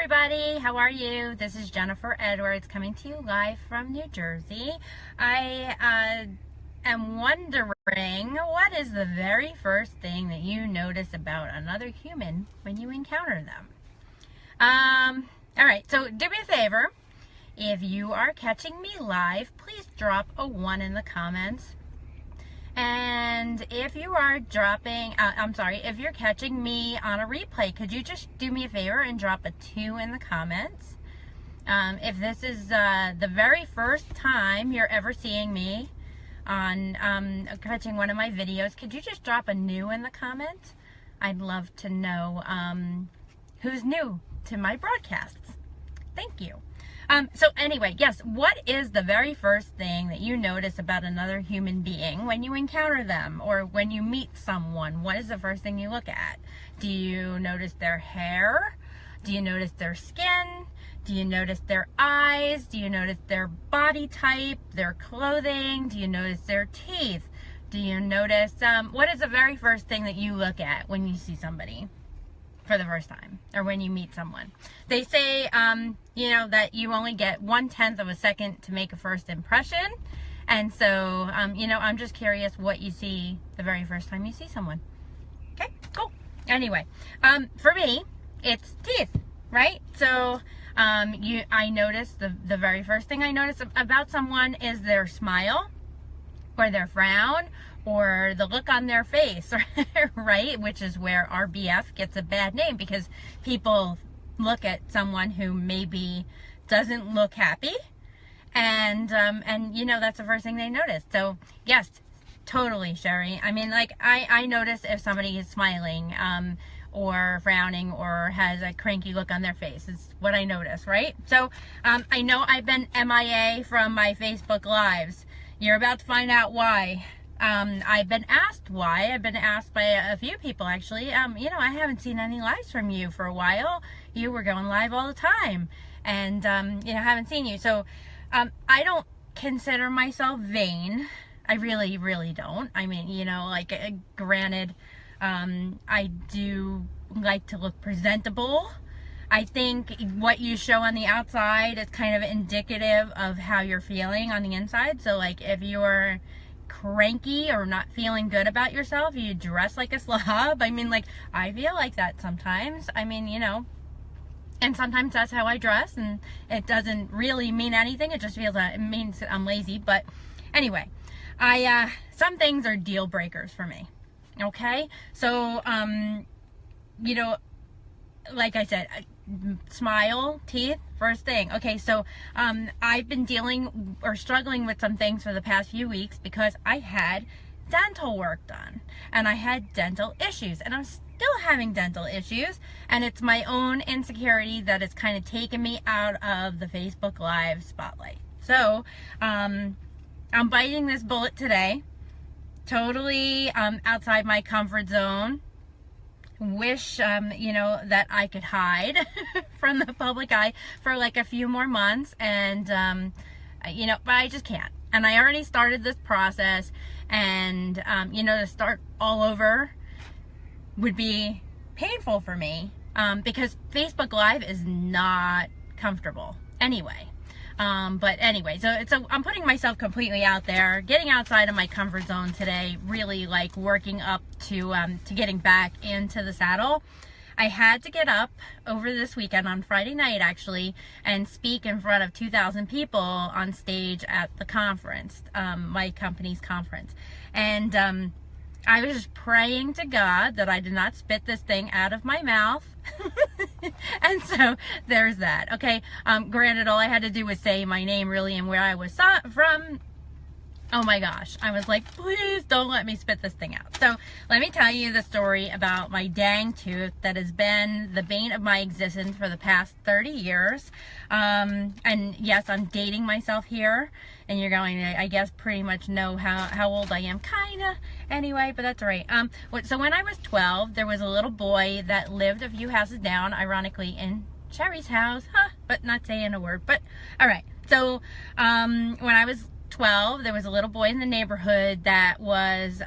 everybody, how are you? This is Jennifer Edwards coming to you live from New Jersey. I am wondering, what is the very first thing that you notice about another human when you encounter them? Alright, so do me a favor. If you are catching me live, please drop a 1 in the comments. And if you are if you're catching me on a replay, could you just do me a favor and drop a 2 in the comments? If this is the very first time you're ever seeing me on catching one of my videos, could you just drop a new in the comments? I'd love to know who's new to my broadcasts. Thank you. So anyway, yes, what is the very first thing that you notice about another human being when you encounter them or when you meet someone? What is the first thing you look at? Do you notice their hair? Do you notice their skin? Do you notice their eyes? Do you notice their body type, their clothing? Do you notice their teeth? Do you notice, what is the very first thing that you look at when you see somebody for the first time or when you meet someone? They say, you know, that you only get 1/10 of a second to make a first impression. And so, you know, I'm just curious what you see the very first time you see someone. Okay, cool. Anyway, for me, it's teeth, right? So, I notice the very first thing I notice about someone is their smile or their frown or the look on their face, right? Which is where RBF gets a bad name, because people look at someone who maybe doesn't look happy, and you know, that's the first thing they notice. So yes, totally, Sherry. I mean, like, I notice if somebody is smiling or frowning or has a cranky look on their face. Is what I notice, right? So I know I've been MIA from my Facebook lives. You're about to find out why. I've been asked why. I've been asked by a few people, actually. You know, I haven't seen any lives from you for a while. You were going live all the time, and you know, I haven't seen you. So I don't consider myself vain. I really, really don't. I mean, you know, like, granted, I do like to look presentable. I think what you show on the outside is kind of indicative of how you're feeling on the inside. So, like, if you're cranky or not feeling good about yourself, you dress like a slob. I mean, like, I feel like that sometimes. I mean, you know, and sometimes that's how I dress, and it doesn't really mean anything. It just feels that it means that I'm lazy. But anyway, some things are deal breakers for me. Okay, so you know, like I said, smile, teeth, first thing. Okay, so I've been dealing or struggling with some things for the past few weeks because I had dental work done and I had dental issues, and I'm still having dental issues, and it's my own insecurity that has kind of taken me out of the Facebook Live spotlight. So I'm biting this bullet today, totally outside my comfort zone. Wish you know, that I could hide from the public eye for like a few more months, and you know, but I just can't. And I already started this process, and you know, to start all over would be painful for me, because Facebook Live is not comfortable anyway. But anyway, so I'm putting myself completely out there, getting outside of my comfort zone today, really like working up to getting back into the saddle. I had to get up over this weekend on Friday night, actually, and speak in front of 2,000 people on stage at the conference, my company's conference. And I was just praying to God that I did not spit this thing out of my mouth. And so there's that. Okay, granted, all I had to do was say my name, really, and where I was from. Oh my gosh, I was like, please don't let me spit this thing out. So let me tell you the story about my dang tooth that has been the bane of my existence for the past 30 years. And yes, I'm dating myself here, and you're going to, I guess, pretty much know how old I am, kinda, anyway, but that's all right. So when I was 12, there was a little boy that lived a few houses down, ironically, in Sherry's house, but not saying a word, but all right. So when I was 12, there was a little boy in the neighborhood that was,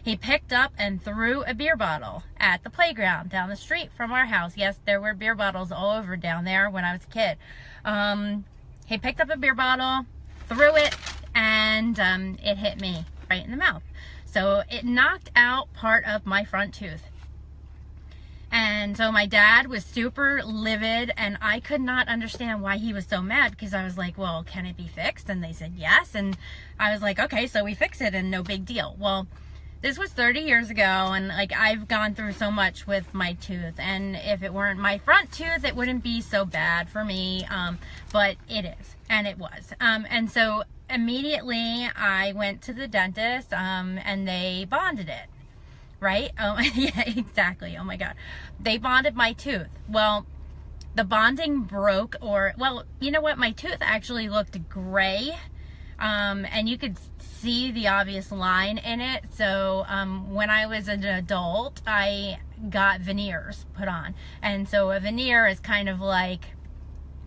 he picked up and threw a beer bottle at the playground down the street from our house. Yes, there were beer bottles all over down there when I was a kid. He picked up a beer bottle, threw it, and it hit me right in the mouth. So it knocked out part of my front tooth. And so my dad was super livid, and I could not understand why he was so mad, because I was like, well, can it be fixed? And they said yes. And I was like, okay, so we fix it and no big deal. Well, this was 30 years ago, and like I've gone through so much with my tooth, and if it weren't my front tooth, it wouldn't be so bad for me, but it is, and it was. And so immediately I went to the dentist, and they bonded it. Right? Oh, yeah, exactly. Oh my God. They bonded my tooth. Well, the bonding broke, or, well, you know what? My tooth actually looked gray, and you could see the obvious line in it. So, when I was an adult, I got veneers put on. And so a veneer is kind of like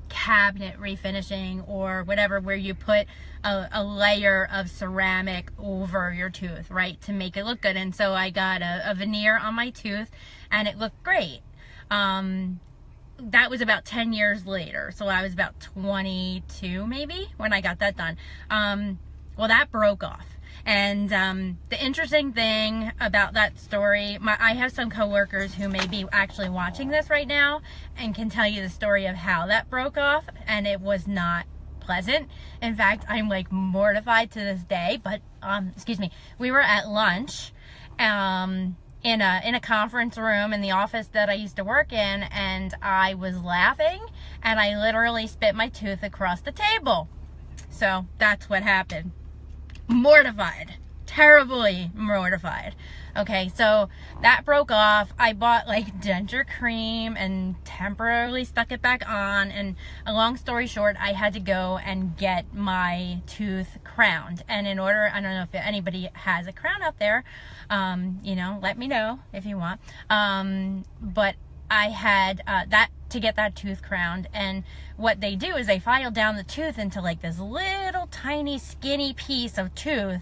cabinet refinishing or whatever, where you put a layer of ceramic over your tooth, right, to make it look good. And so I got a veneer on my tooth, and it looked great. That was about 10 years later, so I was about 22 maybe when I got that done. Well, that broke off. And the interesting thing about that story, I have some coworkers who may be actually watching this right now and can tell you the story of how that broke off, and it was not pleasant. In fact, I'm like mortified to this day. But excuse me, we were at lunch in a conference room in the office that I used to work in, and I was laughing, and I literally spit my tooth across the table. So that's what happened. Mortified, terribly mortified. Okay, so that broke off. I bought like denture cream and temporarily stuck it back on, and a long story short, I had to go and get my tooth crowned. And in order, I don't know if anybody has a crown out there, you know, let me know if you want. But I had to get that tooth crowned, and what they do is they file down the tooth into like this little tiny skinny piece of tooth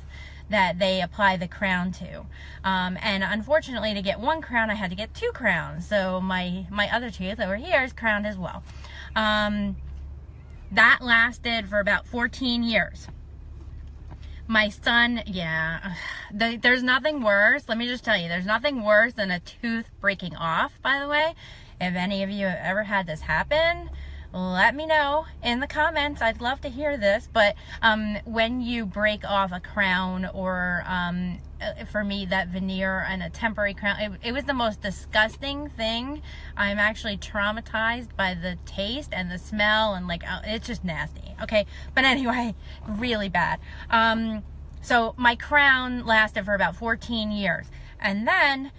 that they apply the crown to. And unfortunately, to get one crown, I had to get two crowns. So my other tooth over here is crowned as well. That lasted for about 14 years. My son, yeah, there's nothing worse. Let me just tell you, there's nothing worse than a tooth breaking off, by the way. If any of you have ever had this happen, let me know in the comments. I'd love to hear this. But when you break off a crown, or for me, that veneer and a temporary crown, it was the most disgusting thing. I'm actually traumatized by the taste and the smell, and like, it's just nasty. Okay, but anyway, really bad. So my crown lasted for about 14 years. And then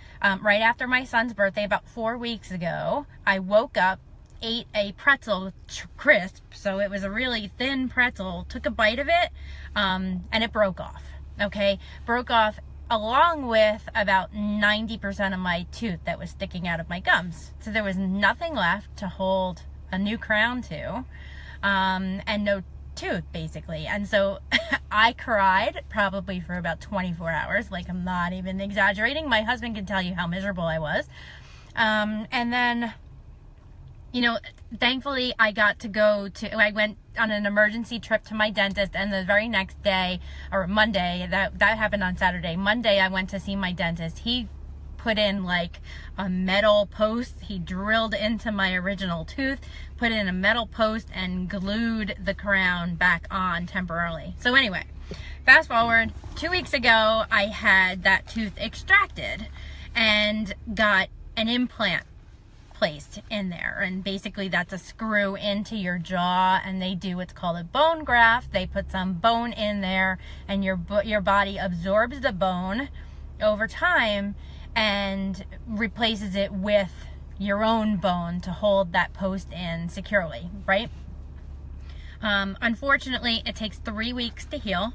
right after my son's birthday, about 4 weeks ago, I woke up, ate a pretzel crisp, so it was a really thin pretzel, took a bite of it, and it broke off. Okay, broke off along with about 90% of my tooth that was sticking out of my gums. So there was nothing left to hold a new crown to, and no tooth, basically. And so I cried probably for about 24 hours. Like, I'm not even exaggerating. My husband can tell you how miserable I was. And then, you know, thankfully I went on an emergency trip to my dentist, and the very next day, or Monday, that happened on Saturday. Monday, I went to see my dentist. He put in like a metal post. He drilled into my original tooth, put in a metal post, and glued the crown back on temporarily. So anyway, fast forward, 2 weeks ago, I had that tooth extracted and got an implant placed in there. And basically that's a screw into your jaw, and they do what's called a bone graft. They put some bone in there, and your body absorbs the bone over time and replaces it with your own bone to hold that post in securely, right? Unfortunately, it takes 3 weeks to heal.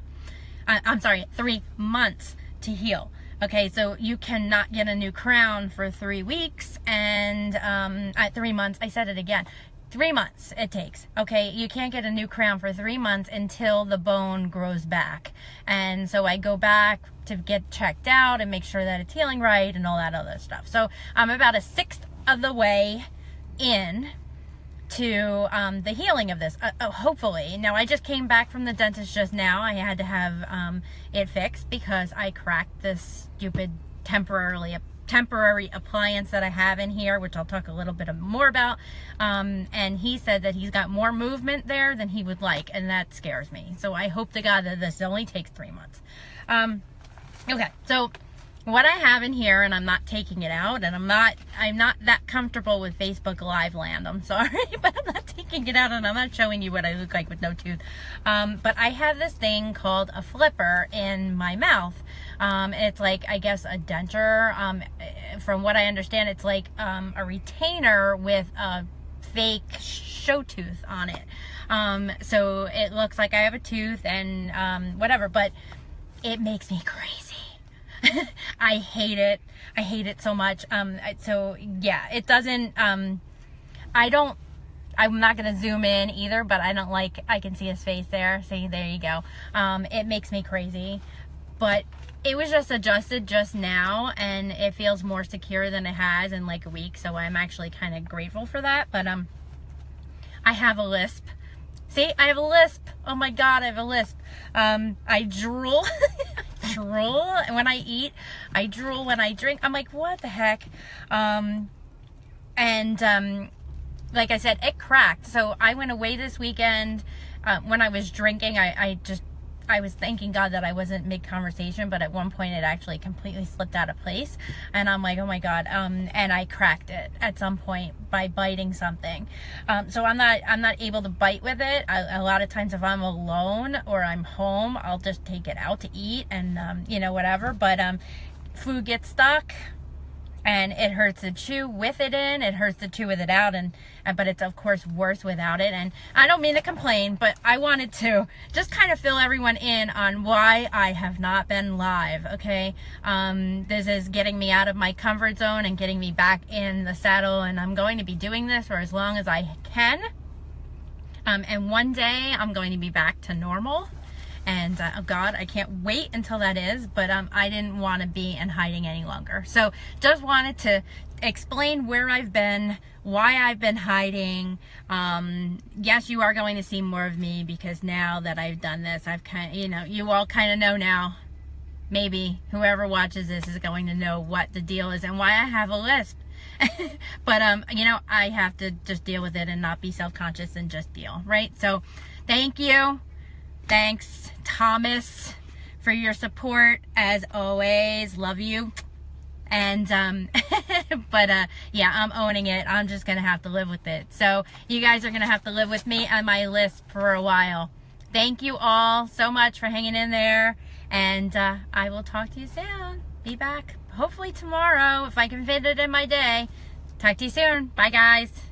I'm sorry, 3 months to heal. Okay, so you cannot get a new crown for 3 weeks, and at 3 months, I said it again. 3 months it takes. Okay, you can't get a new crown for 3 months until the bone grows back. And so I go back to get checked out and make sure that it's healing right and all that other stuff. So I'm about a sixth of the way in to the healing of this, hopefully. Now, I just came back from the dentist just now. I had to have it fixed because I cracked this stupid temporary appliance that I have in here, which I'll talk a little bit more about. And he said that he's got more movement there than he would like, and that scares me. So I hope to God that this only takes 3 months. Okay, so what I have in here, and I'm not taking it out, and I'm not that comfortable with Facebook Live land, I'm sorry, but I'm not taking it out, and I'm not showing you what I look like with no tooth. But I have this thing called a flipper in my mouth. It's like, I guess, a denture. From what I understand, it's like a retainer with a fake show tooth on it. So it looks like I have a tooth and whatever, but it makes me crazy. I hate it. I hate it so much. So yeah, it doesn't, I'm not going to zoom in either, but I don't like, I can see his face there. See, there you go. It makes me crazy, but it was just adjusted just now, and it feels more secure than it has in like a week. So I'm actually kind of grateful for that. But, I have a lisp. See, I have a lisp. Oh my God, I have a lisp. I drool. Drool when I eat. I drool when I drink. I'm like, what the heck? Like I said, it cracked. So I went away this weekend. When I was drinking, I was thanking God that I wasn't mid-conversation, but at one point it actually completely slipped out of place. And I'm like, oh my God. And I cracked it at some point by biting something. So I'm not able to bite with it. A lot of times if I'm alone or I'm home, I'll just take it out to eat and, you know, whatever. But food gets stuck. And it hurts to chew with it in, it hurts to chew with it out, but it's of course worse without it. And I don't mean to complain, but I wanted to just kind of fill everyone in on why I have not been live, okay? This is getting me out of my comfort zone and getting me back in the saddle, and I'm going to be doing this for as long as I can. And one day I'm going to be back to normal. And oh God, I can't wait until that is, but I didn't want to be in hiding any longer. So just wanted to explain where I've been, why I've been hiding. Yes, you are going to see more of me because now that I've done this, I've kind of, you know, you all kind of know now. Maybe whoever watches this is going to know what the deal is and why I have a lisp. But you know, I have to just deal with it and not be self-conscious and just deal, right? So thank you. Thanks, Thomas, for your support, as always. Love you. And, but, yeah, I'm owning it. I'm just going to have to live with it. So, you guys are going to have to live with me and my lisp for a while. Thank you all so much for hanging in there. And, I will talk to you soon. Be back, hopefully tomorrow, if I can fit it in my day. Talk to you soon. Bye, guys.